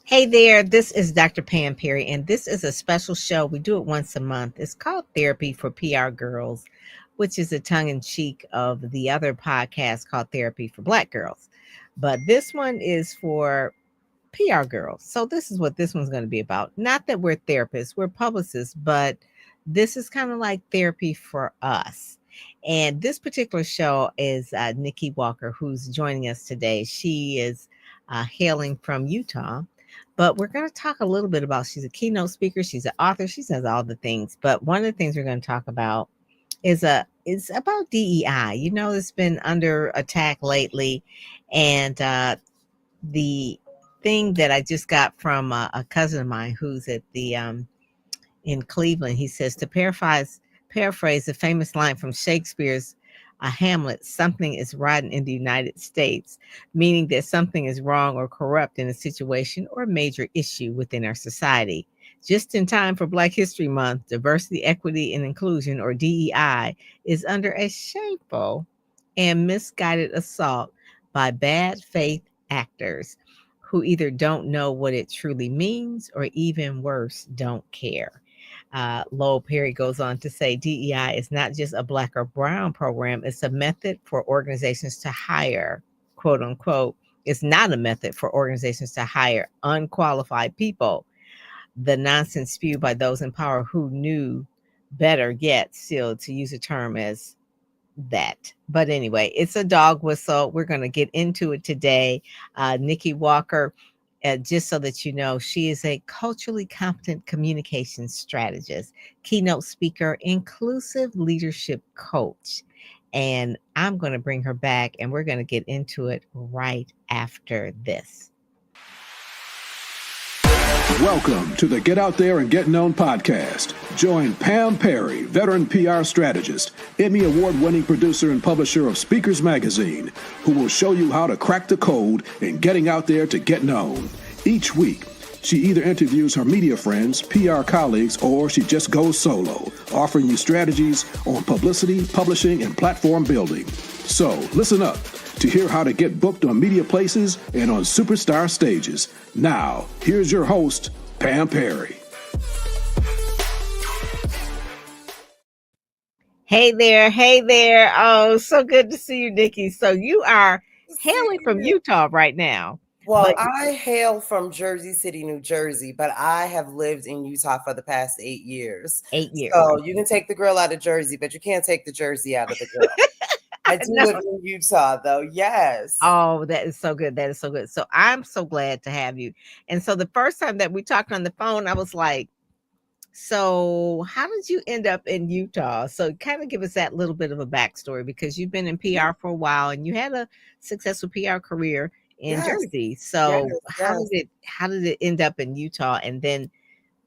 Hey there, this is Dr. Pam Perry, and this is a special show. We do it once a month. It's called Therapy for PR Girls, which is a tongue in cheek of the other podcast called Therapy for Black Girls. But this one is for PR girls. So, this is what this one's going to be about. Not that we're therapists, we're publicists, but this is kind of like therapy for us. And this particular show is Nikki Walker, who's joining us today. She is hailing from Utah, but we're going to talk a little bit about, she's a keynote speaker, she's an author, she says all the things. But one of the things we're going to talk about is about DEI. You know, it's been under attack lately, and the thing that I just got from a cousin of mine who's at the in Cleveland. He says, to paraphrase the famous line from Shakespeare's Hamlet, something is rotten in the United States, meaning that something is wrong or corrupt in a situation or major issue within our society. Just in time for Black History Month, diversity, equity, and inclusion, or DEI, is under a shameful and misguided assault by bad faith actors who either don't know what it truly means or, even worse, don't care. Lowell Perry goes on to say DEI is not just a Black or brown program, it's a method for organizations to hire, quote unquote, it's not a method for organizations to hire unqualified people. The nonsense spewed by those in power who knew better, yet still to use a term as that. But anyway, it's a dog whistle. We're going to get into it today. Nikki Walker, just so that you know, she is a culturally competent communication strategist, keynote speaker, inclusive leadership coach. And I'm going to bring her back and we're going to get into it right after this. Welcome to the Get Out There and Get Known podcast. Join Pam Perry, veteran PR strategist, Emmy award-winning producer and publisher of Speakers Magazine, who will show you how to crack the code in getting out there to get known. Each week, she either interviews her media friends, PR colleagues, or she just goes solo, offering you strategies on publicity, publishing, and platform building. So listen up to hear how to get booked on media places and on superstar stages. Now, here's your host, Pam Perry. Hey there. Hey there. Oh, so good to see you, Nikki. So you are hailing from Utah right now. Well, I hail from Jersey City, New Jersey, but I have lived in Utah for the past 8 years. 8 years. So you can take the girl out of Jersey, but you can't take the Jersey out of the girl. I do live in Utah, though. Yes. Oh, that is so good. That is so good. So I'm so glad to have you. And so the first time that we talked on the phone, I was like, so how did you end up in Utah? So kind of give us that little bit of a backstory, because you've been in PR for a while and you had a successful PR career in Jersey. So how did it end up in Utah? And then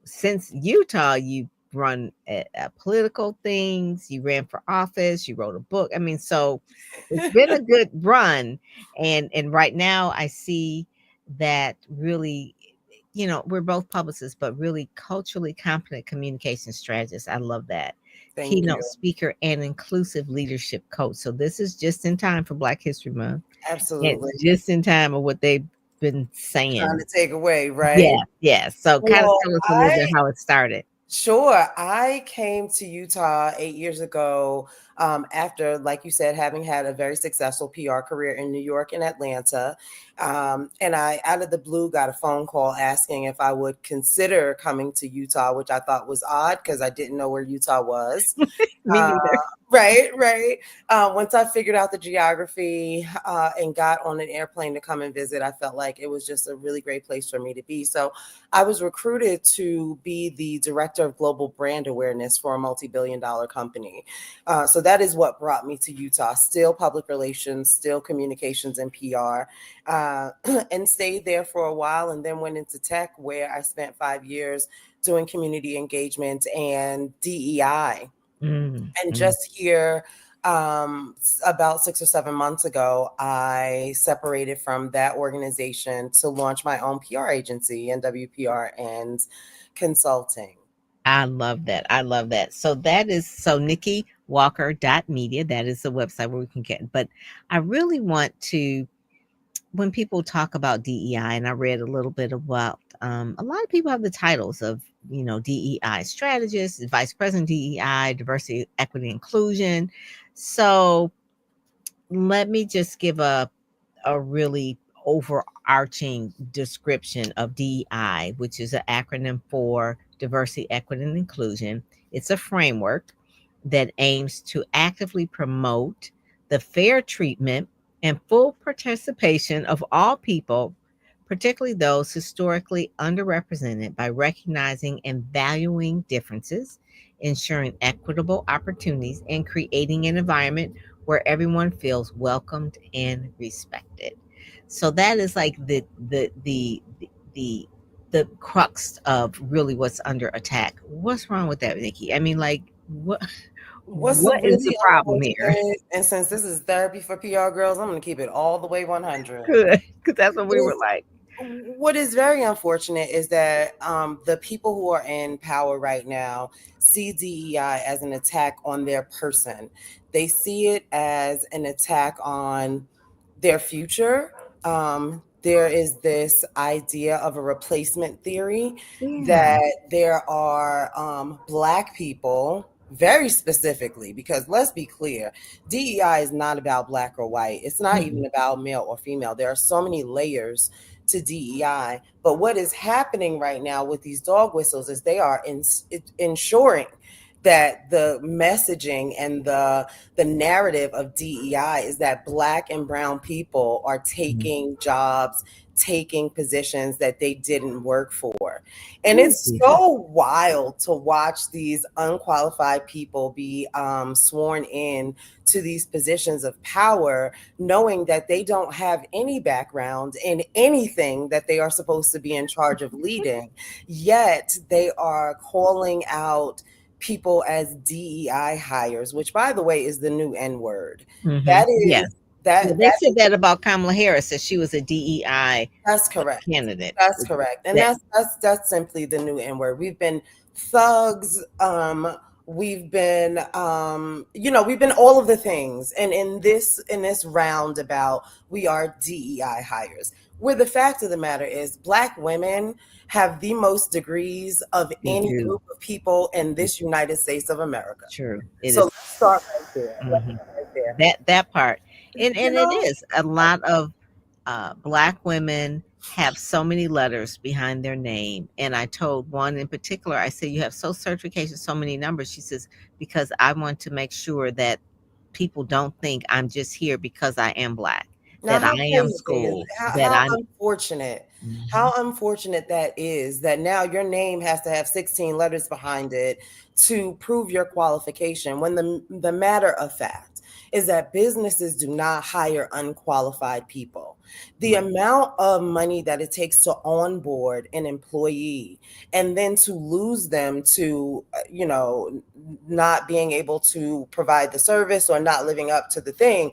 since Utah, you run political things, you ran for office, you wrote a book. I mean, so it's been a good run. And right now I see that really, you know, we're both publicists, but really culturally competent communication strategists. I love that. Keynote speaker and inclusive leadership coach. So this is just in time for Black History Month. Absolutely. It's just in time of what they've been saying. Trying to take away, right? Yeah. So kind of tell us a little bit how it started. Sure. I came to Utah 8 years ago after, like you said, having had a very successful PR career in New York and Atlanta. And I, out of the blue, got a phone call asking if I would consider coming to Utah, which I thought was odd because I didn't know where Utah was. Me neither. Right. Once I figured out the geography and got on an airplane to come and visit, I felt like it was just a really great place for me to be. So I was recruited to be the director of global brand awareness for a multi-billion-dollar company. So that is what brought me to Utah, still public relations, still communications and PR, and stayed there for a while and then went into tech, where I spent 5 years doing community engagement and DEI. And just here, about 6 or 7 months ago, I separated from that organization to launch my own PR agency, NWPR and Consulting. I love that. So that is NikkiWalker.media. That is the website where we can get. But I really want to when people talk about DEI, and I read a little bit about, a lot of people have the titles of, DEI strategist, vice president DEI, diversity, equity, inclusion. So let me just give a really overarching description of DEI, which is an acronym for diversity, equity, and inclusion. It's a framework that aims to actively promote the fair treatment and full participation of all people, particularly those historically underrepresented, by recognizing and valuing differences, ensuring equitable opportunities, and creating an environment where everyone feels welcomed and respected. So that is like the the crux of really what's under attack. What's wrong with that, Nikki? I mean, like, What's what is the really problem here? unfortunate, and since this is therapy for PR girls, I'm going to keep it all the way 100. Good, because that's what we were Is like. what is very unfortunate is that the people who are in power right now see DEI as an attack on their person. They see it as an attack on their future. There is this idea of a replacement theory Yeah. that there are Black people, very specifically, because let's be clear, DEI is not about Black or white. It's not even Mm-mm. about male or female. There are so many layers to DEI. But what is happening right now with these dog whistles is they are ensuring that the messaging and the narrative of DEI is that Black and brown people are taking jobs, taking positions that they didn't work for. And Oh, it's Jesus. so wild to watch these unqualified people be sworn in to these positions of power, knowing that they don't have any background in anything that they are supposed to be in charge of leading, yet they are calling out people as DEI hires, which, by the way, is the new N word. That Yeah. is Yeah, that they that said that about Kamala Harris, that she was a DEI that's correct. candidate. That's correct. And That that's simply the new N word. We've been thugs, we've been we've been all of the things. And in this roundabout, we are DEI hires. Where the fact of the matter is Black women have the most degrees of they any do. group of people in this United States of America. True. It So is. let's start right there. Let's Mhm. start right there. That part. You And it know, is a lot of Black women have so many letters behind their name. And I told one in particular, I said, "You have so certification, so many numbers." She says, "Because I want to make sure that people don't think I'm just here because I am Black, now, that how I am crazy is schooled, how, that how I'm." unfortunate, Mhm. how unfortunate that is that now your name has to have 16 letters behind it to prove your qualification. When the matter of fact is that businesses do not hire unqualified people. The Right. amount of money that it takes to onboard an employee and then to lose them to not being able to provide the service or not living up to the thing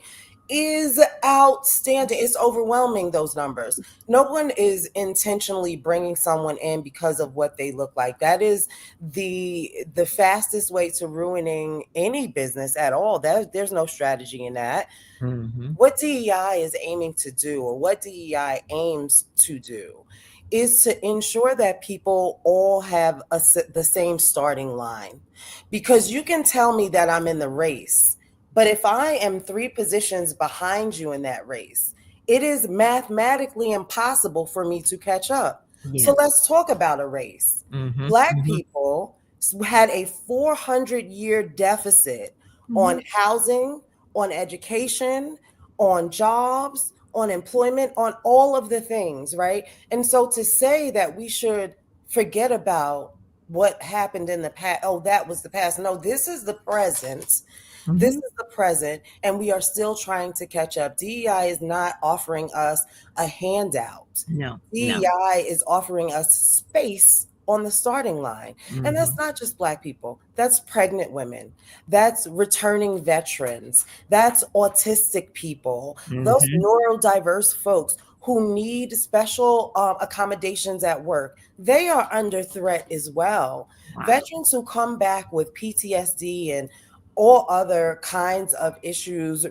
is outstanding. It's overwhelming, those numbers. No one is intentionally bringing someone in because of what they look like. That is the fastest way to ruining any business at all. There's no strategy in that. Mhm. What DEI is aiming to do, or what DEI aims to do, is to ensure that people all have the same starting line. Because you can tell me that I'm in the race, but if I am three positions behind you in that race, it is mathematically impossible for me to catch up. So Yes. let's talk about a race. Mhm. Black Mhm. people had a 400-year deficit on Mhm. housing, on education, on jobs, on employment, on all of the things, right? And so to say that we should forget about what happened in the past, oh, that was the past. No, this is the present. This Mhm. is the present, and we are still trying to catch up. DEI is not offering us a handout. No. No. DEI is offering us space on the starting line. And that's Mhm. not just Black people, that's pregnant women, that's returning veterans, that's autistic people, those Mhm. neurodiverse folks who need special accommodations at work. They are under threat as well. Wow. Veterans who come back with PTSD and all other kinds of issues,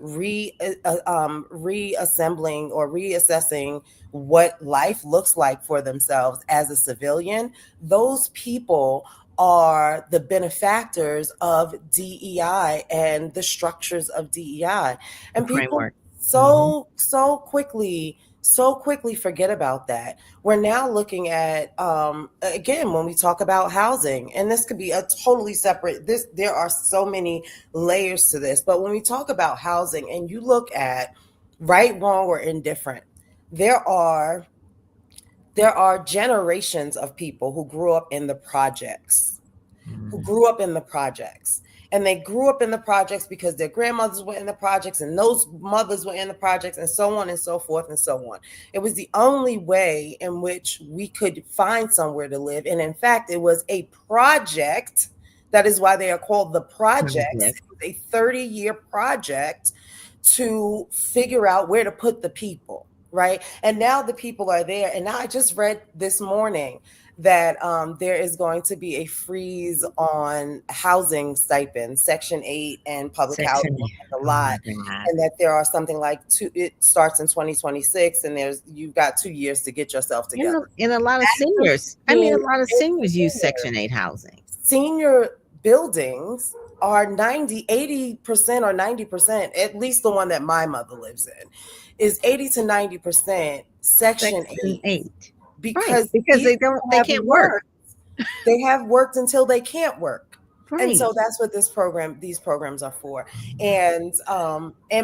reassembling or reassessing what life looks like for themselves as a civilian, those people are the benefactors of DEI and the structures of DEI. The And people framework. Mhm. so quickly forget about that. We're now looking at again, when we talk about housing, and this could be a totally separate, this, there are so many layers to this, but when we talk about housing and you look at right, wrong, or indifferent, there are generations of people who grew up in the projects, who Mm. grew up in the projects. And they grew up in the projects because their grandmothers were in the projects and those mothers were in the projects, and so on and so forth and so on. It was the only way in which we could find somewhere to live. And in fact, it was a project. That is why they are called the projects. Project. It was a 30-year project to figure out where to put the people, right? And now the people are there. And now I just read this morning that there is going to be a freeze on housing stipends, Section 8 and public housing, Section. and a Oh my lot. God. And that there are something like it starts in 2026, and you've got 2 years to get yourself together. And a lot of That's seniors. I mean, a being lot of seniors use Section 8 housing. senior buildings are 80% or 90%, at least the one that my mother lives in, is 80 to 90% Section Section 8, 8. Right. because Because these they people have can't work. worked. They have worked until they can't work. And Right. so that's what these programs are for. And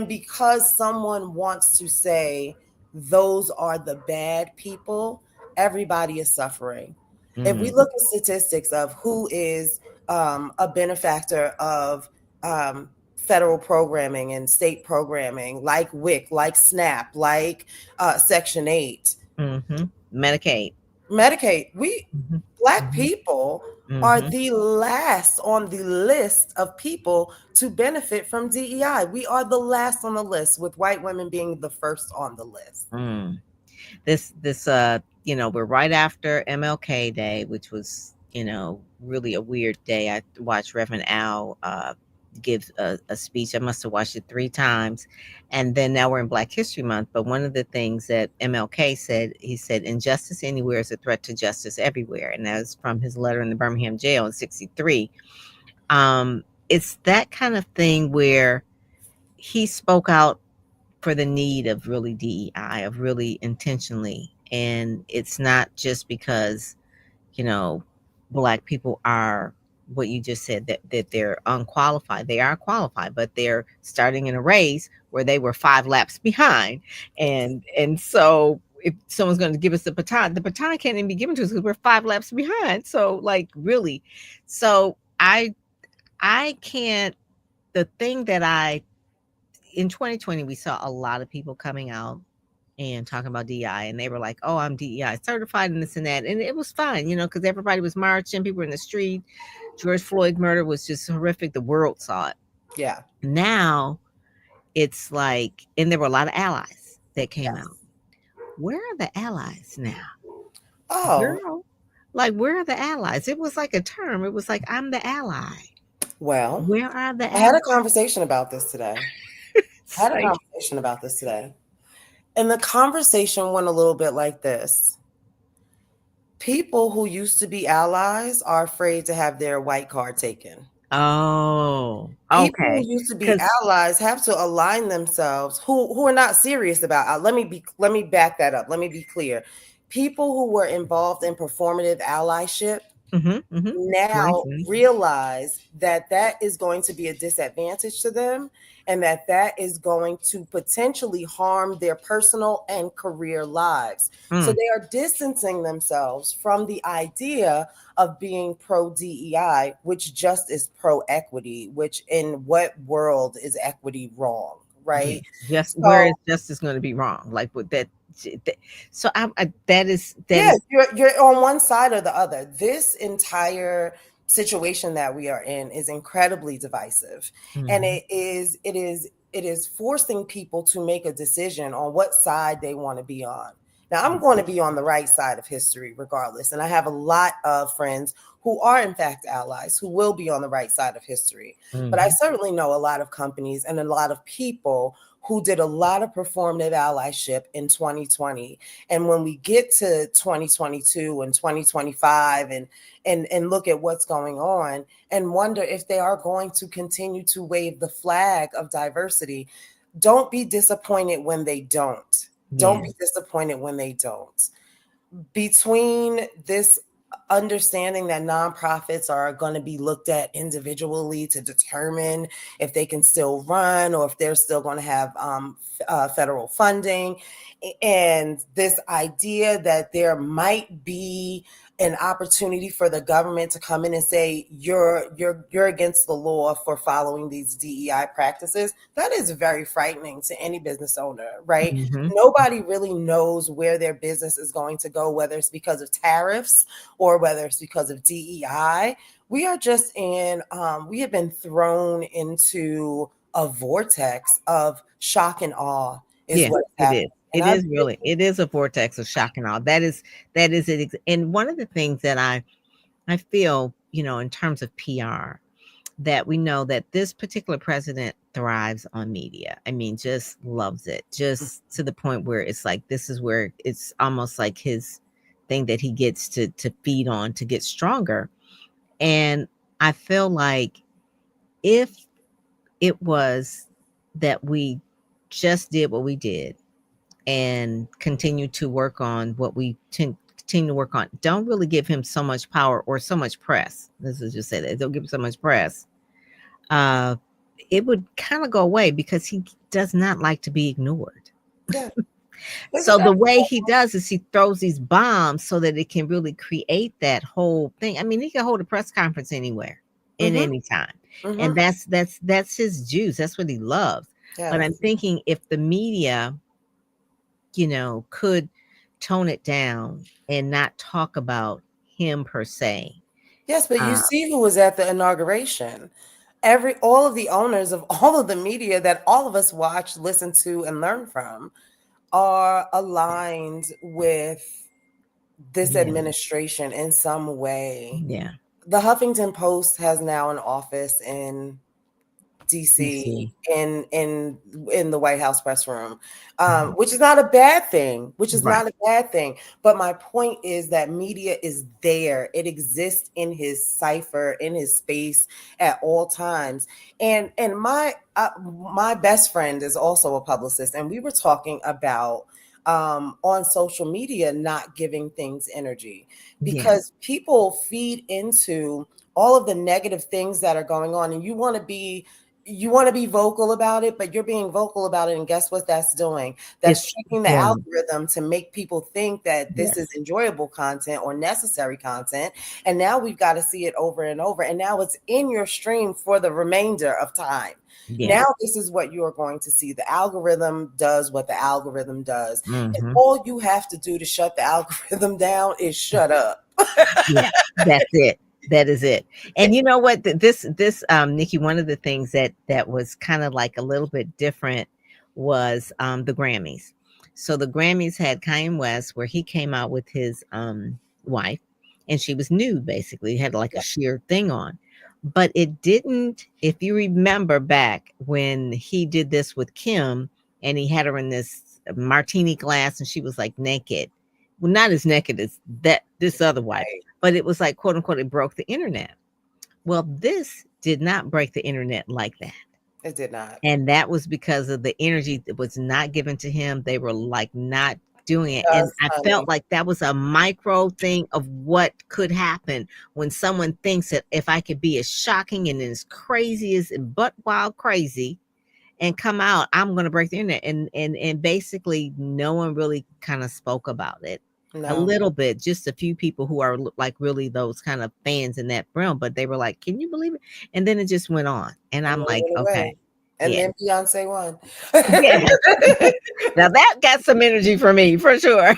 because someone wants to say those are the bad people, everybody is suffering. If we Mm. look at statistics of who is a benefactor of federal programming and state programming, like WIC, like SNAP, like Section 8, Mm-hmm. Medicaid. Medicaid, Mm-hmm. Black Mm-hmm. people are Mm-hmm. the last on the list of people to benefit from DEI. We are the last on the list, with white women being the first on the list. Mm. This we're right after MLK Day, which was, really a weird day. I watched Reverend Al give a speech. I must have watched it 3 times. And then now we're in Black History Month. But one of the things that MLK said, he said, injustice anywhere is a threat to justice everywhere. And that was from his letter in the Birmingham jail in 63. It's that kind of thing where he spoke out for the need of really DEI, of really intentionally. And it's not just because, you know, Black people are what you just said, that they're unqualified. They are qualified, but they're starting in a race where they were 5 laps behind. And so if someone's going to give us the baton can't even be given to us because we're 5 laps behind. So like really, so I can't, the thing that in 2020, we saw a lot of people coming out and talking about DEI, and they were like, "Oh, I'm DEI certified and this and that," and it was fine, because everybody was marching, people were in the street. George Floyd murder was just horrific. The world saw it. Yeah. Now it's like, and there were a lot of allies that came Yes. out. Where are the allies now, Oh, girl? Like, where are the allies? It was like a term. It was like, I'm the ally. well, Where are the I had allies? a conversation about this today. It's like, And the conversation went a little bit like this. People who used to be allies are afraid to have their white card taken. oh, People who okay, used to be because allies have to align themselves, who are not serious about, let me back that up. Let me be clear. People who were involved in performative allyship now 2020. realize that that is going to be a disadvantage to them, and that is going to potentially harm their personal and career lives. So Mm. they are distancing themselves from the idea of being pro DEI, which just is pro equity, which in what world is equity wrong, Yeah, right? just where is So justice going to be wrong? Like with that, so that yeah, is you're on one side or the other. This entire situation that we are in is incredibly divisive, and mhm, it is forcing people to make a decision on what side they want to be on. Now, I'm going to be on the right side of history regardless. And I have a lot of friends who are, in fact, allies who will be on the right side of history. But I Mhm. certainly know a lot of companies and a lot of people who did a lot of performative allyship in 2020. And when we get to 2022 and 2025 and look at what's going on and wonder if they are going to continue to wave the flag of diversity, don't be disappointed when they don't. Don't Yeah. be disappointed when they don't. Between this understanding that nonprofits are going to be looked at individually to determine if they can still run or if they're still going to have federal funding, and this idea that there might be an opportunity for the government to come in and say you're against the law for following these DEI practices, that is very frightening to any business owner, right? Mhm. Nobody really knows where their business is going to go, whether it's because of tariffs or whether it's because of DEI. We are just we have been thrown into a vortex of shock and awe, is Yeah, what's it is. happening. And It I is really, it is a vortex of shock and awe. That is it. And one of the things that I feel, in terms of PR, that we know that this particular president thrives on media. I mean, just loves it, just to the point where it's like this is where it's almost like his thing that he gets to feed on to get stronger. And I feel like if it was that we just did what we did and continue to work on what we continue to work on, don't really give him so much power or so much press. This is just say that don't give him so much press. uh, it would kind of go away because he does not like to be ignored. yeah, So the way he does is he throws these bombs so that it can really create that whole thing. I mean, he can hold a press conference anywhere, in mm-hmm, any time, and mm-hmm, that's his juice. That's what he loves. But I'm yes. thinking if the media, could tone it down and not talk about him per se. Yes, but you Uh, see who was at the inauguration. All of the owners of all of the media that all of us watch, listen to, and learn from are aligned with this yeah, administration in some way. yeah, The Huffington Post has now an office in DC DC. in the White House press room, Mhm. which is not a bad thing. Which is Right. not a bad thing. But my point is that media is there. It exists in his cipher, in his space at all times. And my best friend is also a publicist, and we were talking about on social media not giving things energy Yeah. because people feed into all of the negative things that are going on, and you want to be vocal about it, but you're being vocal about it. And guess what that's doing? That's It's tricking the doing. algorithm to make people think that this is Yes. enjoyable content or necessary content. And now we've got to see it over and over. And now it's in your stream for the remainder of time. Yeah. Now, this is what you are going to see. The algorithm does what the algorithm does. And Mhm. all you have to do to shut the algorithm down is shut up. Yeah, that's it. That is it. And you know what? Nikki, one of the things that was kind of like a little bit different was the Grammys. So the Grammys had Kanye West, where he came out with his wife, and she was nude, basically, had like a Yeah. sheer thing on. But it didn't, if you remember back when he did this with Kim, and he had her in this martini glass, and she was like naked. Well, not as naked as that this other wife, Right. but it was like, quote unquote, it broke the internet. Well, this did not break the internet like that. It did not. And that was because of the energy that was not given to him. They were like not doing it. And Just I felt honey. like that was a micro thing of what could happen when someone thinks that if I could be as shocking and as crazy as but wild crazy and come out, I'm going to break the internet. And basically, no one really kind of spoke about it. A No. little bit, just a few people who are like really those kind of fans in that realm, but they were like, "Can you believe it?" And then it just went on, and And I'm then like, it went "Okay, away. And yeah, then Beyonce won. yeah." Now that got some energy for me, for sure.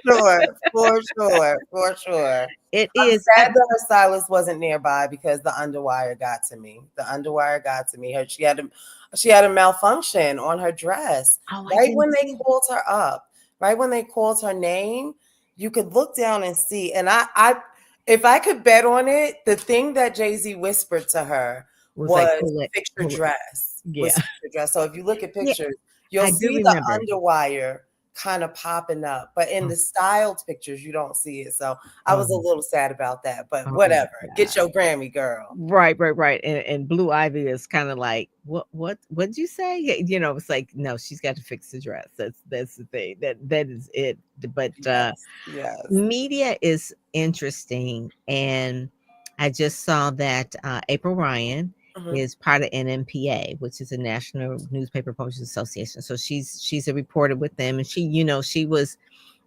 Sure, for sure, for sure. It I'm is. sad that her stylist wasn't nearby because the underwire got to me. The underwire got to me. She had a malfunction on her dress Oh, I right didn't when they see. called her up. right when they called her name, you could look down and see. And if I could bet on it, the thing that Jay-Z whispered to her Was like, was pull it, fix your pull it. dress. Yeah. Was fix your dress. So if you look at Yeah, pictures, you'll I do see the remember. underwire kind of popping up, but in the styled pictures, you don't see it. So I was a Oh, little sad about that, but oh my whatever. God. Get your Grammy, girl. Right. And Blue Ivy is kind of like, what'd you say? Yeah, it's like, no, she's got to fix the dress. That's the thing. That is it. But Yes, yes. media is interesting, and I just saw that April Ryan Mhm. is part of NMPA, which is a National Newspaper Publishers Association. So she's a reporter with them, and she was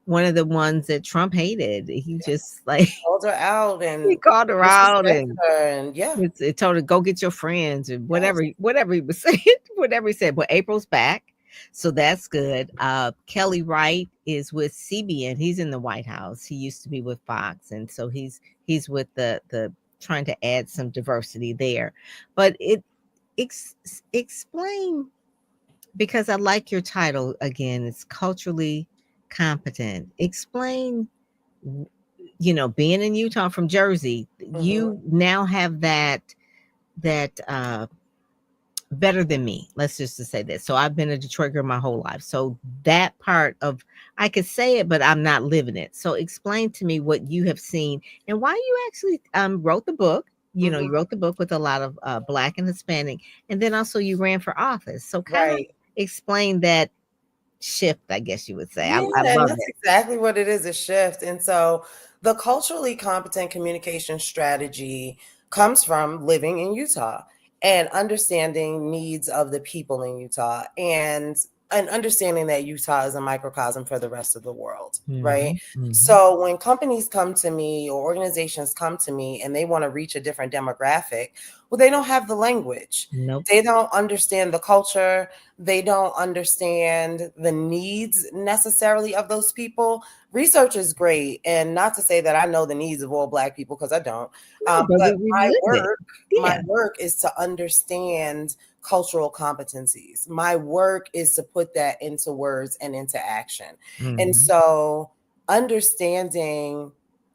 one of the ones that Trump hated. He just like Called her out he and called her out disrespected and her, and yeah, it told her go get your friends and yes. whatever he was saying, whatever he said. But April's back, so that's good. Kelly Wright is with CBN. He's in the White House. He used to be with Fox, and so he's with the trying to add some diversity there. But explain, because I like your title again. It's culturally competent. Explain, being in Utah from Jersey, Mhm. you now have that better than me. Let's just to say that. So I've been a Detroit girl my whole life. So that part of, I could say it, but I'm not living it. So explain to me what you have seen and why you actually wrote the book. You Mhm. wrote the book with a lot of Black and Hispanic, and then also you ran for office. So kind of Right. explain that shift, I guess you would say. I Yeah, and love that's it. exactly what it is, a shift. And so the culturally competent communication strategy comes from living in Utah and understanding needs of the people in Utah and understanding that Utah is a microcosm for the rest of the world, right? Mhm, mhm. So when companies come to me or organizations come to me and they want to reach a different demographic, well, they don't have the language. Nope. They don't understand the culture. They don't understand the needs necessarily of those people. Research is great, and not to say that I know the needs of all Black people, because I don't. No, but But we lived it. my Yeah. work is to understand cultural competencies. My work is to put that into words and into action. And Mhm. so understanding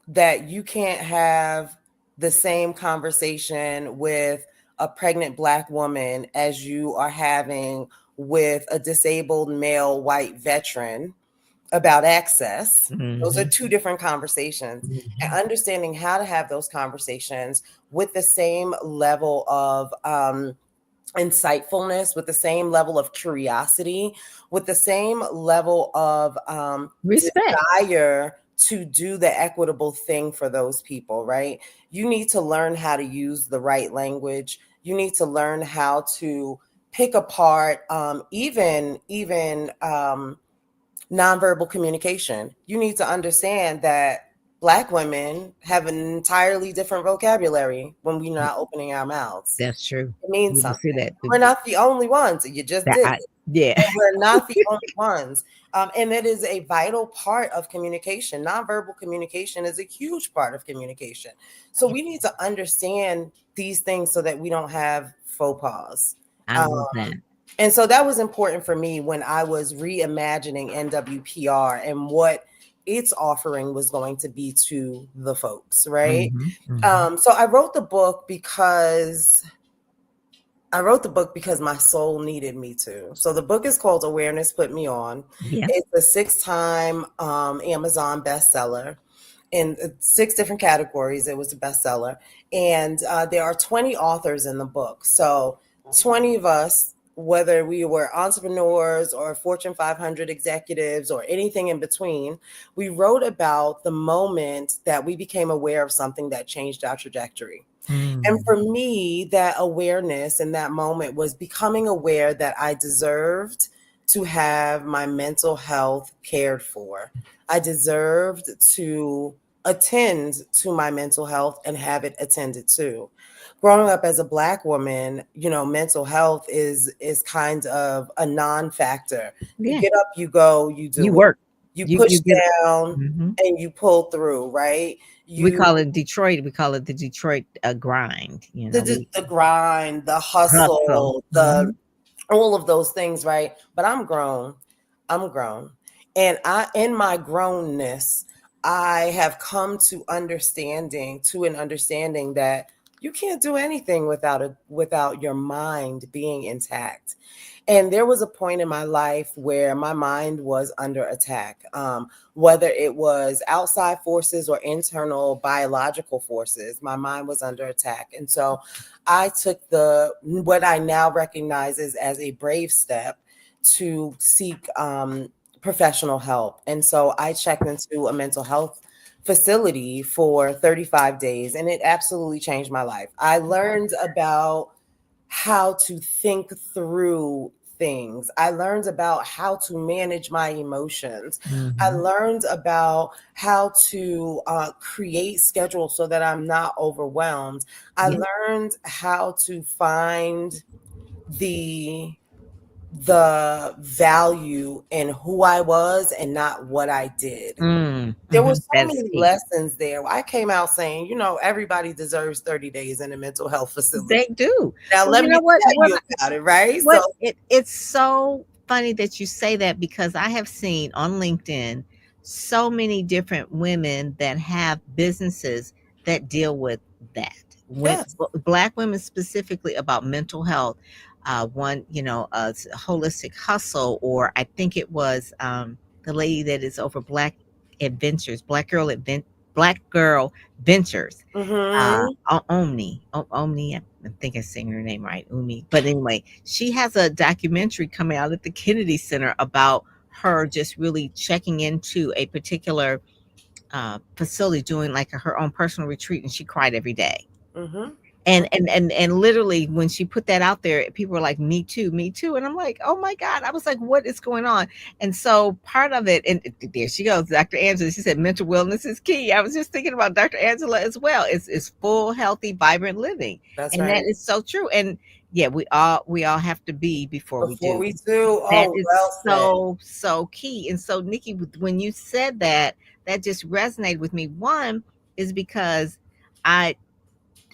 that you can't have the same conversation with a pregnant Black woman as you are having with a disabled male white veteran about access. Those are Mhm. two different conversations. And Mhm. understanding how to have those conversations with the same level of insightfulness, with the same level of curiosity, with the same level of Respect. desire to do the equitable thing for those people, right? You need to learn how to use the right language. You need to learn how to pick apart even nonverbal communication. You need to understand that Black women have an entirely different vocabulary when we're not opening our mouths. That's true. It means You will see something. that. We're not the only ones. You just That did I, it. yeah. And we're not the only ones. And it is a vital part of communication. Nonverbal communication is a huge part of communication. So we need to understand these things so that we don't have faux pas. I Um, love that. and so that was important for me when I was reimagining NWPR and what its offering was going to be to the folks, right? Mhm, mhm. So I wrote the book because my soul needed me to. So the book is called Awareness Put Me On. Yeah. It's a 6-time Amazon bestseller in 6 different categories. It was a bestseller. And there are 20 authors in the book. So 20 of us, whether we were entrepreneurs or Fortune 500 executives or anything in between, we wrote about the moment that we became aware of something that changed our trajectory. And Mm. for me, that awareness in that moment was becoming aware that I deserved to have my mental health cared for. I deserved to attend to my mental health and have it attended to. Growing up as a Black woman, mental health is kind of a non-factor. You Yeah. get up, you go, you You do it. work. You You push get. down Mhm. and you pull through, right? We You call it Detroit. We call it the Detroit grind. We the grind, the hustle. hustle, the Mhm. all of those things, right? But I'm grown. I'm grown. And in my grownness, I have come to an understanding that you can't do anything without your mind being intact. And there was a point in my life where my mind was under attack, whether it was outside forces or internal biological forces. My mind was under attack, and so I took what I now recognize as a brave step to seek professional help. And so I checked into a mental health facility for 35 days, and it absolutely changed my life. I learned about how to think through things. I learned about how to manage my emotions. I learned about how to create schedules so that I'm not overwhelmed. I learned how to find the value in who I was and not what I did. There were so That is many key. lessons there. I came out saying, everybody deserves 30 days in a mental health facility. They do. Now, And let you me know what? tell you about it, right? So, It's so funny that you say that, because I have seen on LinkedIn so many different women that have businesses that deal with that. yes. Black women specifically, about mental health. One, holistic hustle, or I think it was the lady that is over Adventures, Black Girl Ventures. Mm-hmm. Omni, I think I'm saying her name right, Umi. But anyway, she has a documentary coming out at the Kennedy Center about her just really checking into a particular facility, doing like her own personal retreat, and she cried every day. Mm-hmm. And literally, when she put that out there, people were like, "Me too, me too." And I'm like, "Oh my God." I was like, "What is going on?" And so part of it, and there she goes, Dr. Angela. She said mental wellness is key. I was just thinking about Dr. Angela as well. It's full, healthy, vibrant living. That's And right. that is so true. And yeah, we all have to be before we Before do. we do, That oh, is well said. so key. And so, Nikki, when you said that, that just resonated with me. One is because I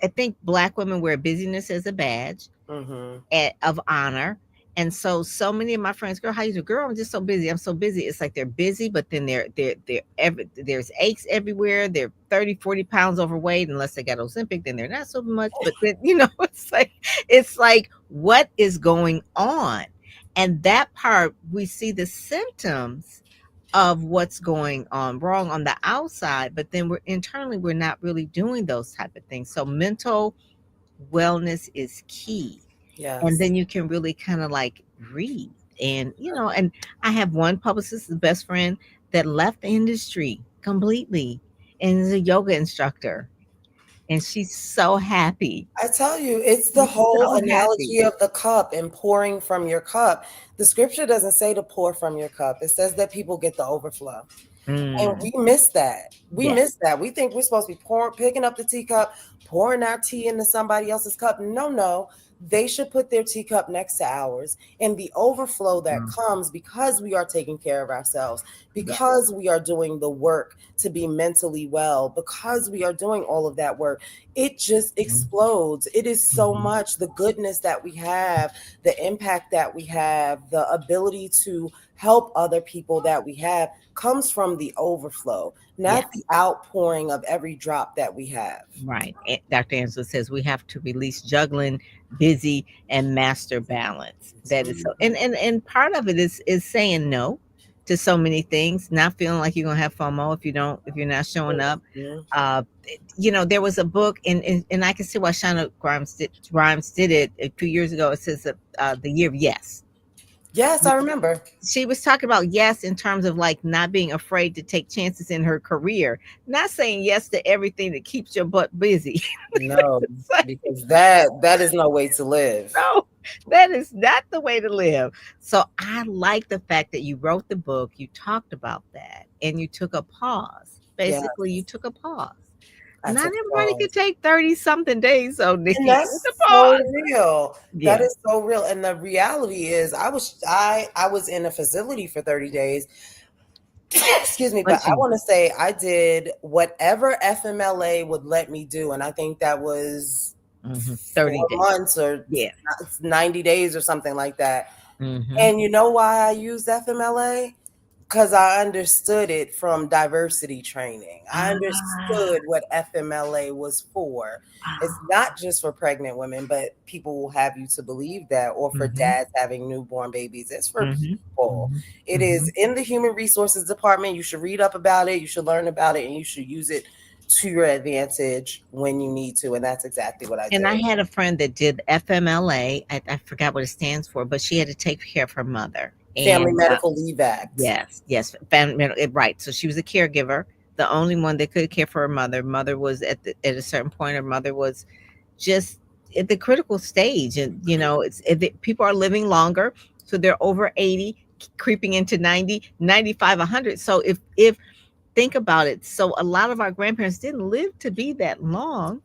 I think Black women wear busyness as a badge Mm-hmm. of honor. And so many of my friends, girl, how you do? Girl, I'm just so busy. I'm so busy. It's like they're busy, but then there's aches everywhere. They're 30, 40 pounds overweight, unless they got Ozempic, then they're not so much. But then, it's like what is going on? And that part, we see the symptoms of what's going on wrong on the outside, but then we're not really doing those type of things. So mental wellness is key. And Yes. then you can really kind of like breathe. And and I have one publicist, the best friend, that left the industry completely and is a yoga instructor, and she's so happy. I tell you, it's the She's whole so happy. analogy of the cup and pouring from your cup. The scripture doesn't say to pour from your cup. It says that people get the overflow. And Mm, we miss that. We yes. miss that. We think we're supposed to be picking up the teacup, pouring our tea into somebody else's cup. No, no. They should put their teacup next to ours. And the overflow that Mm, comes because we are taking care of ourselves, yes. because we are doing the work to be mentally well, because we are doing all of that work, it just Mm, explodes. It is so mhm. much the goodness that we have, the impact that we have, the ability to help other people that we have comes from the overflow, not Yes. the outpouring of every drop that we have. Right. Dr. Angela says we have to release juggling, busy, and master balance. That is so. And part of it is saying no to so many things, not feeling like you're gonna have FOMO if you're not showing up. Mhm. Uh, there was a book, and I can see why Shonda Rhimes did it a few years ago. It says the year of yes. Yes, I remember. She was talking about yes in terms of like not being afraid to take chances in her career, not saying yes to everything that keeps your butt busy. No, It's like, because that is no way to live. no, that is not the way to live. So I like the fact that you wrote the book, you talked about that, and you took a pause. Yeah, Basically, you took a pause. I Not took a everybody could pause. take 30 something days, so And Nikki, it's a that's so pause. real. That Yeah. is so real. And the reality is I was in a facility for 30 days. Excuse me, but But I you want to say I did whatever FMLA would let me do. And I think that was 30 days. 4 months or Yeah. 90 days or something like that. Hmm. And you know why I used FMLA? Because I understood it from diversity training. I Ah, understood what FMLA was for. It's ah. not just for pregnant women, but people will have you to believe that, or for Mhm, dads having newborn babies. It's for mhm, people. mhm, It is mhm. in the human resources department. You should read up about it, you should learn about it, and you should use it to your advantage when you need to. And that's exactly what I And I did. had a friend that did FMLA. I forgot what it stands for, but she had to take care of her mother. Family And Medical Leave Act. yes, yes, right. So she was a caregiver, the only one that could care for her mother. Mother was at a certain point. Her mother was just at the critical stage, and people are living longer, so they're over 80, creeping into 90, 95, 100. So if think about it, so a lot of our grandparents didn't live to be that long,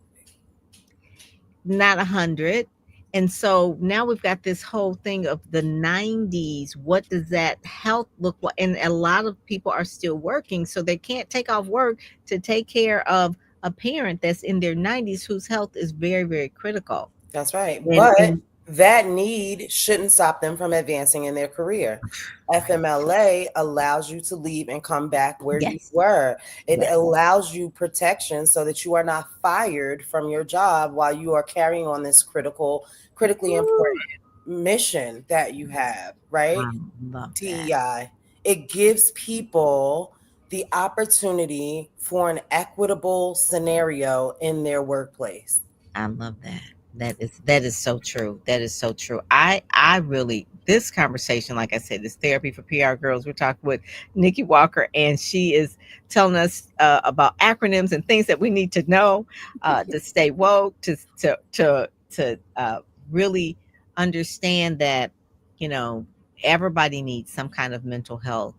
not 100. And so now we've got this whole thing of the 90s. What does that health look like? And a lot of people are still working, so they can't take off work to take care of a parent that's in their 90s whose health is very, very critical. That's right. And But and that need shouldn't stop them from advancing in their career. right. FMLA allows you to leave and come back where you Yes. were. It Yes. allows you protection so that you are not fired from your job while you are carrying on this critically important Ooh, mission that you have, I right? love that. DEI. It gives people the opportunity for an equitable scenario in their workplace. I love that. That is so true. That is so true. I really, this conversation, like I said, is therapy for PR girls. We're talking with Nikki Walker, and she is telling us about acronyms and things that we need to know to stay woke, to really understand that you know everybody needs some kind of mental health.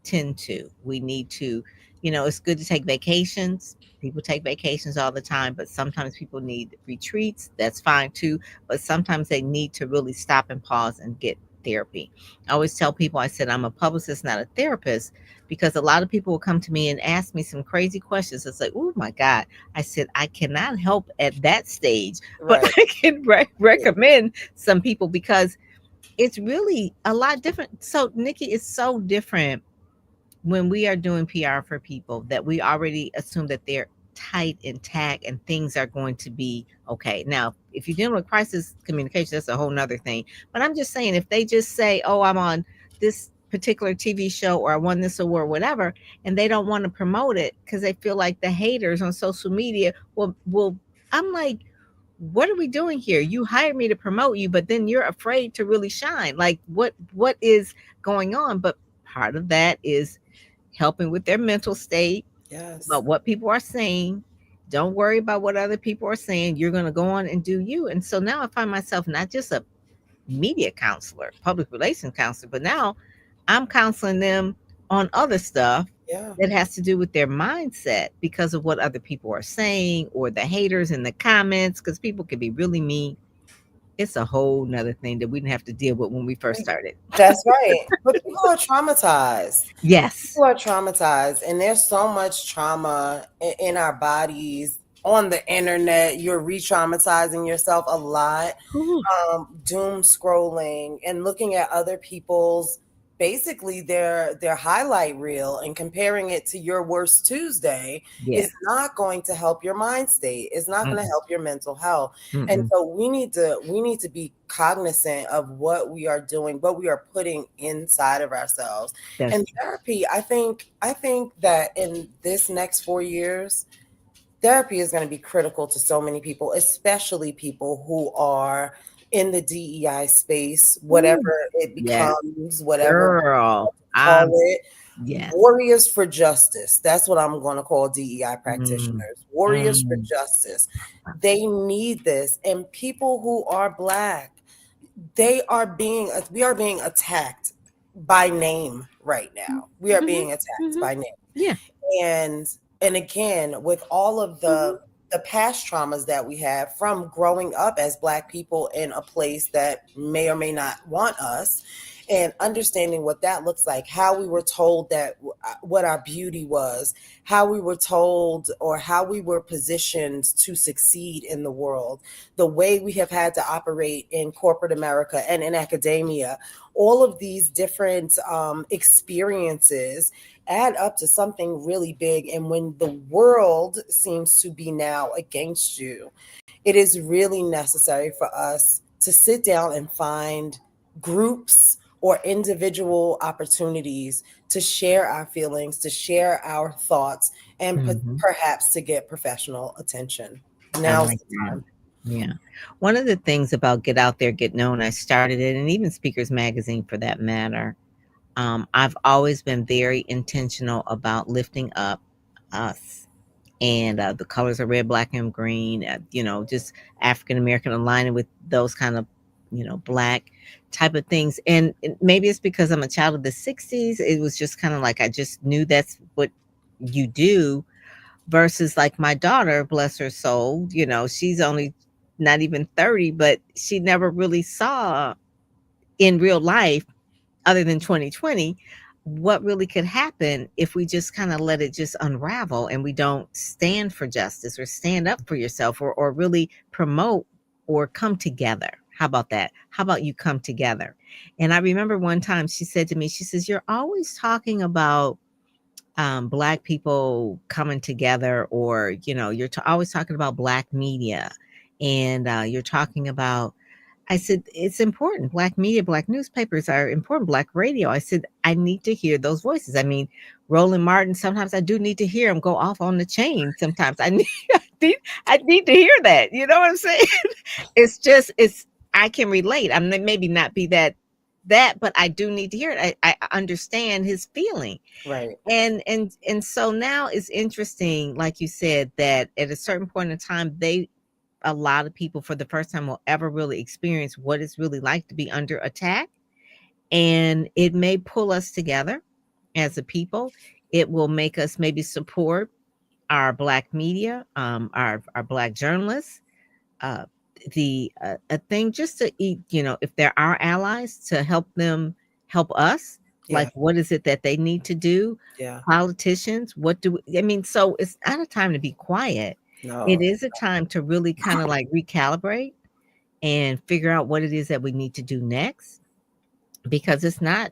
Tend to. We need to. It's good to take vacations. People take vacations all the time, but sometimes people need retreats. That's fine too. But sometimes they need to really stop and pause and get therapy. I always tell people, I said, I'm a publicist, not a therapist, because a lot of people will come to me and ask me some crazy questions. It's like, oh my God. I said, I cannot help at that stage, but Right. I can recommend some people because it's really a lot different. So, Nikki, is so different when we are doing PR for people that we already assume that they're tight and tack and things are going to be okay. Now, if you're dealing with crisis communication, that's a whole nother thing. But I'm just saying, if they just say, oh, I'm on this particular TV show or I won this award, whatever, and they don't want to promote it because they feel like the haters on social media will I'm like, what are we doing here? You hired me to promote you, but then you're afraid to really shine. Like what is going on? But part of that is helping with their mental state, Yes. about what people are saying. Don't worry about what other people are saying. You're going to go on and do you. And so now I find myself not just a media counselor, public relations counselor, but now I'm counseling them on other stuff Yeah. that has to do with their mindset because of what other people are saying or the haters in the comments, because people can be really mean. It's a whole nother thing that we didn't have to deal with when we first started. That's right. But people are traumatized. Yes. People are traumatized, and there's so much trauma in our bodies. On the internet, you're re-traumatizing yourself a lot. Ooh, Doom scrolling and looking at other people's, basically their highlight reel, and comparing it to your worst Tuesday yes. is not going to help your mind state. It's not going to Mm-mm, help your mental health. And mm-mm. so we need to be cognizant of what we are doing, what we are putting inside of ourselves. That's And therapy, I think that in this next 4 years, therapy is going to be critical to so many people, especially people who are in the DEI space, whatever Ooh, it yes, becomes, whatever girl. you call it. Yes. Warriors for justice. That's what I'm going to call DEI Mm, practitioners. Warriors for mm. justice. They need this. And people who are Black, we are being attacked by name right now. We are Mhm, being attacked mhm. by name. Yeah. and and again, with all of Mhm. the past traumas that we have from growing up as Black people in a place that may or may not want us, and understanding what that looks like, how we were told that what our beauty was, how we were told or how we were positioned to succeed in the world, the way we have had to operate in corporate America and in academia, all of these different experiences add up to something really big. And when the world seems to be now against you, it is really necessary for us to sit down and find groups or individual opportunities to share our feelings, to share our thoughts, and Mhm. perhaps to get professional attention. I Now's like the that. time. Yeah. One of the things about Get Out There, Get Known, I started it, and even Speakers Magazine for that matter. I've always been very intentional about lifting up us. And the colors are red, black, and green, just African American, aligning with those kind of, black type of things. And maybe it's because I'm a child of the 60s. It was just kind of like I just knew that's what you do versus like my daughter, bless her soul, she's only not even 30, but she never really saw in real life, other than 2020, what really could happen if we just kind of let it just unravel and we don't stand for justice or stand up for yourself or really promote or come together. How about that? How about you come together? And I remember one time she said to me, she says, "You're always talking about black people coming together, or you're always talking about black media, and you're talking about." I said, "It's important. Black media, black newspapers are important, black radio." I said, "I need to hear those voices." I mean, Roland Martin, sometimes I do need to hear him go off on the chain. Sometimes I need, I need to hear that. You know what I'm saying? I can relate. I'm maybe not be that, but I do need to hear it. I understand his feeling. Right. And so now it's interesting, like you said, that at a certain point in time, a lot of people for the first time will ever really experience what it's really like to be under attack. And it may pull us together as a people. It will make us maybe support our black media, our black journalists, uh, a thing just to eat, if they're our allies, to help them help us. Yeah. Like, what is it that they need to do? Yeah. Politicians, I mean, so it's not a time to be quiet. It No. is a time to really kind of like recalibrate and figure out what it is that we need to do next, because it's not,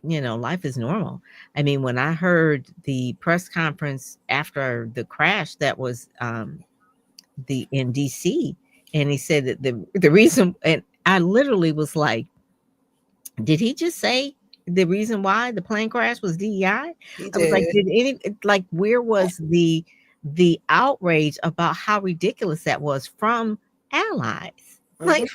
life is normal. I mean, when I heard the press conference after the crash that was the in DC, and he said that the reason, and I literally was like, did he just say the reason why the plane crash was DEI? He I was like, did. where was the outrage about how ridiculous that was from allies? Hmm. Like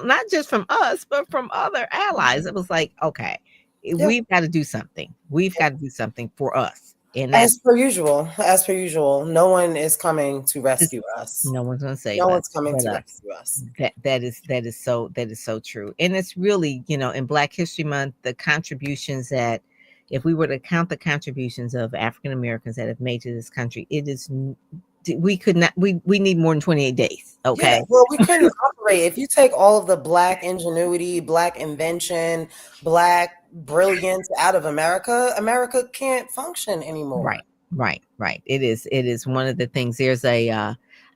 not just from us, but from other allies. It was like, okay, Yeah. we've got to do something. We've got to do something for us. And As that's per usual, as per usual, no one is coming to just, rescue us. no one's gonna save No us one's coming but to us. rescue us. That is so true. And it's really, in Black History Month, the contributions that, if we were to count the contributions of African Americans that have made to this country, it is we could not we need more than 28 days. Yeah, Okay. well, we couldn't operate. If you take all of the black ingenuity, black invention, black brilliance out of America, America can't function anymore. Right, right. It is one of the things. There's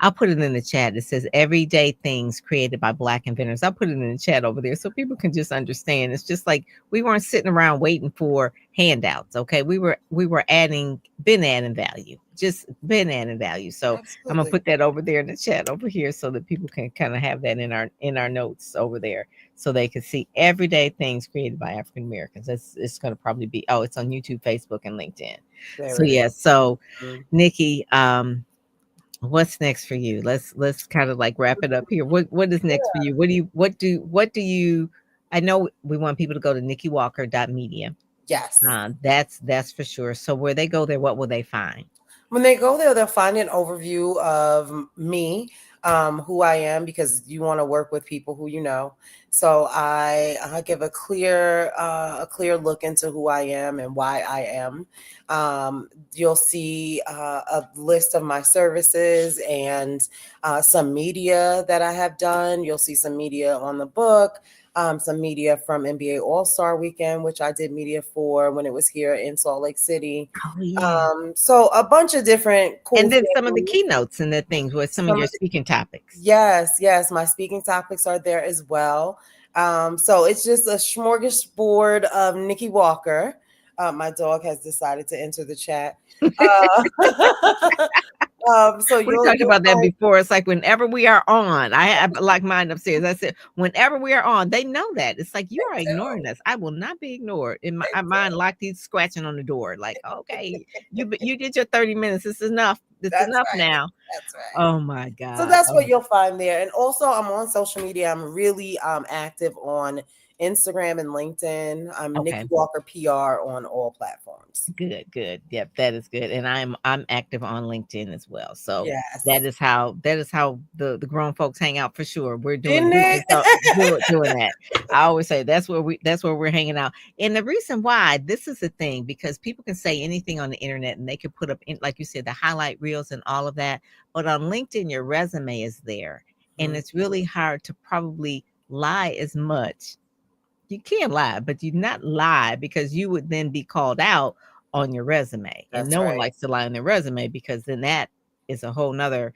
I'll put it in the chat. It says everyday things created by Black inventors. I'll put it in the chat over there so people can just understand. It's just like we weren't sitting around waiting for handouts. Okay. We were been adding value. Just been adding value. So I'm gonna Absolutely. put that over there in the chat over here so that people can kind of have that in our notes over there, so they can see everyday things created by African Americans. It's gonna probably be, it's on YouTube, Facebook, and LinkedIn. There So it is. yeah, so Mhm. Nikki, what's next for you? Let's kind of like wrap it up here. What is next for you? What do you I know we want people to go to nikkieWalker.media. Yes. That's for sure. So where they go there, what will they find? When they go there, they'll find an overview of me, who I am, because you want to work with people who you know. So I give a clear look into who I am and why I am. You'll see a list of my services and some media that I have done. You'll see some media on the book. some media from NBA All-Star Weekend, which I did media for when it was here in Salt Lake City. Oh, yeah. So a bunch of different cool And then things. some of the keynotes and the things with some of your speaking topics. Yes, my speaking topics are there as well. So it's just a smorgasbord of Nikki Walker. My dog has decided to enter the chat. So we talked about that before. It's like whenever we are on, I have like mine upstairs. I said, whenever we are on, they know that. It's like, you are ignoring us. I will not be ignored. In my mind, like he's scratching on the door. Like, okay, you did your 30 minutes. This is enough. That's enough right. Now. That's right. Oh my God. So that's what you'll find there. And also I'm on social media. I'm really active on Instagram and LinkedIn. I'm Nikki Walker PR on all platforms. Good. Yep, that is good. And I'm active on LinkedIn as well. So that is how the grown folks hang out for sure. We're doing that. I always say that's where we're hanging out. And the reason why this is the thing, because people can say anything on the internet and they can put up, like you said, the highlight reels and all of that. But on LinkedIn, your resume is there. And it's really hard to probably lie as much. You can't lie, but you not lie because you would then be called out on your resume. And no one likes to lie on their resume, because then that is a whole nother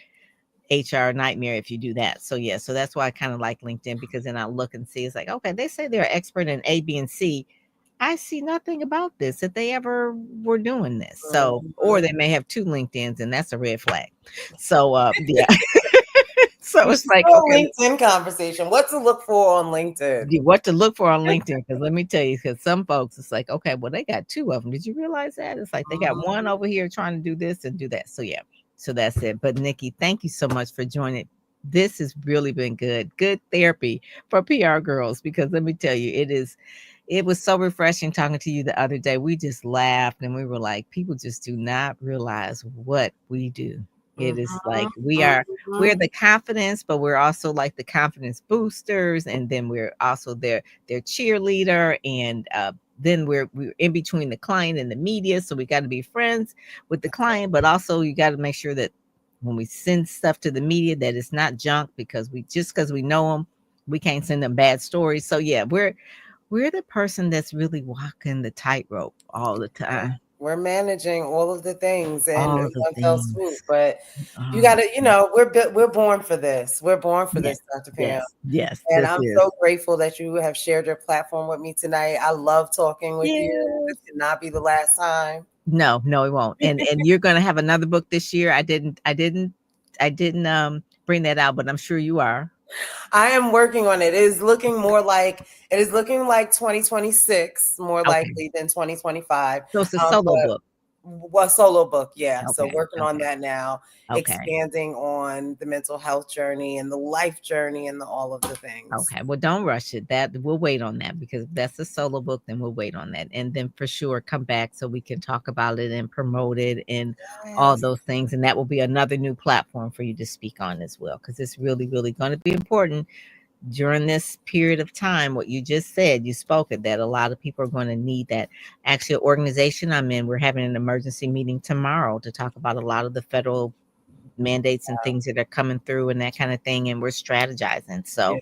HR nightmare if you do that. So so that's why I kind of like LinkedIn, because then I look and see, it's like, okay, they say they're expert in A, B, and C. I see nothing about this, that they ever were doing this. So, or they may have two LinkedIns, and that's a red flag. So, yeah. So it's like, LinkedIn conversation. What to look for on LinkedIn? What to look for on LinkedIn? Because let me tell you, because some folks, it's like, okay, well, they got two of them. Did you realize that? It's like they got one over here trying to do this and do that. So yeah, so that's it. But Nikki, thank you so much for joining. This has really been good therapy for PR girls, because let me tell you, it was so refreshing talking to you the other day. We just laughed and we were like, people just do not realize what we do. It is like we're the confidence, but we're also like the confidence boosters, and then we're also their cheerleader, and then we're in between the client and the media. So we got to be friends with the client, but also you got to make sure that when we send stuff to the media, that it's not junk, because because we know them, we can't send them bad stories. So yeah, we're the person that's really walking the tightrope all the time. We're managing all of the things and one fell swoop, but you got to, we're born for this. We're born for this, Dr. Pam. Yes. And I'm so grateful that you have shared your platform with me tonight. I love talking with you. This cannot be the last time. No, it won't. And you're going to have another book this year. I didn't bring that out, but I'm sure you are. I am working on it. It is looking like 2026, more likely than 2025. So it's a solo book. A solo book, yeah. So working on that now, expanding on the mental health journey and the life journey and all of the things. Okay, well, don't rush it. That we'll wait on that, because if that's a solo book, then we'll wait on that, and then for sure come back so we can talk about it and promote it and all those things. And that will be another new platform for you to speak on as well, because it's really, really going to be important during this period of time. What you just said, you spoke it, that a lot of people are going to need that. Actually, an organization I'm in, we're having an emergency meeting tomorrow to talk about a lot of the federal mandates and things that are coming through and that kind of thing, and we're strategizing. So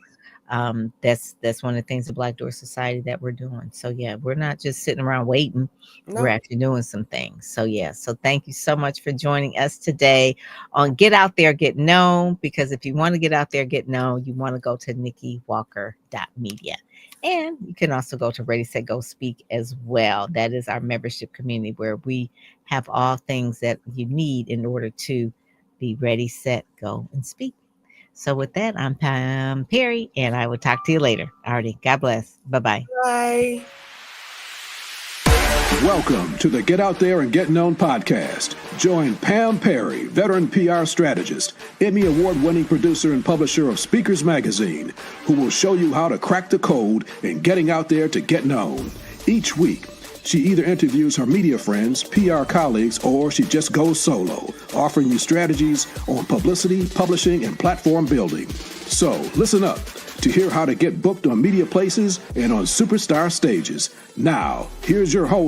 that's one of the things, the Black Door Society, that we're doing. So yeah, we're not just sitting around waiting. We're actually doing some things. So yeah, so thank you so much for joining us today on Get Out There, Get Known, because if you want to get out there, get known, you want to go to NikkiWalker.media. And you can also go to Ready, Set, Go Speak as well. That is our membership community, where we have all things that you need in order to be ready, set, go, and speak. So with that, I'm Pam Perry, and I will talk to you later. Alrighty, God bless. Bye-bye. Bye. Welcome to the Get Out There and Get Known podcast. Join Pam Perry, veteran PR strategist, Emmy award-winning producer and publisher of Speakers Magazine, who will show you how to crack the code in getting out there to get known. Each week, she either interviews her media friends, PR colleagues, or she just goes solo, offering you strategies on publicity, publishing, and platform building. So listen up to hear how to get booked on media places and on superstar stages. Now, here's your host,